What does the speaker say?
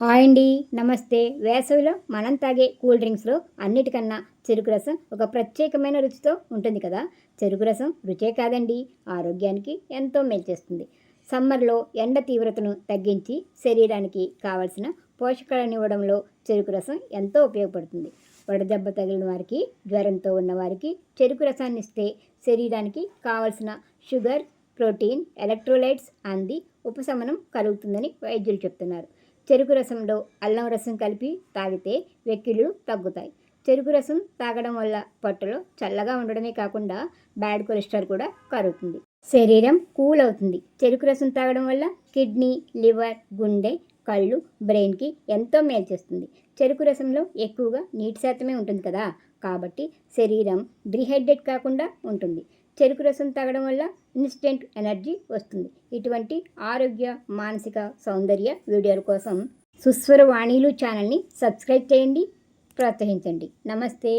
Hi అండి. నమస్తే. వేసవిలో మనం తాగే కూల్ డ్రింక్స్‌లో అన్నిటికన్నా చెరుకు రసం ఒక ప్రత్యేకమైన రుచితో ఉంటుంది కదా! చెరుకు రసం రుచే కాదండి, ఆరోగ్యానికి ఎంతో మేలు చేస్తుంది. సమ్మర్‌లో ఎండ తీవ్రతను తగ్గించి శరీరానికి కావలసిన పోషకాలనివ్వడంలో చెరుకు రసం ఎంతో ఉపయోగపడుతుంది. వడదెబ్బ తగిలిన వారికి, జ్వరంతో ఉన్నవారికి చెరుకు రసాన్నిస్తే శరీరానికి కావలసిన షుగర్, ప్రోటీన్, ఎలక్ట్రోలైట్స్ అంది ఉపశమనం కలుగుతుందని వైద్యులు చెప్తున్నారు. చెరుకు రసంలో అల్లం రసం కలిపి తాగితే వెక్కిళ్ళు తగ్గుతాయి. చెరుకు రసం తాగడం వల్ల పొట్టలో చల్లగా ఉండడమే కాకుండా బ్యాడ్ కొలెస్ట్రాల్ కూడా కరుగుతుంది. శరీరం కూల్ అవుతుంది. చెరుకు రసం తాగడం వల్ల కిడ్నీ, లివర్, గుండె, కళ్ళు, బ్రెయిన్కి ఎంతో మేలు చేస్తుంది. చెరుకు రసంలో ఎక్కువగా నీటి శాతమే ఉంటుంది కదా, కాబట్టి శరీరం డిహైడ్రేట్ కాకుండా ఉంటుంది. చెరుకు రసం తాగడం వల్ల ఇన్స్టెంట్ ఎనర్జీ వస్తుంది. ఇటువంటి ఆరోగ్య, మానసిక, సౌందర్య వీడియోల కోసం సుస్వర వాణిలు ఛానల్ని సబ్స్క్రైబ్ చేయండి, ప్రోత్సహించండి. నమస్తే.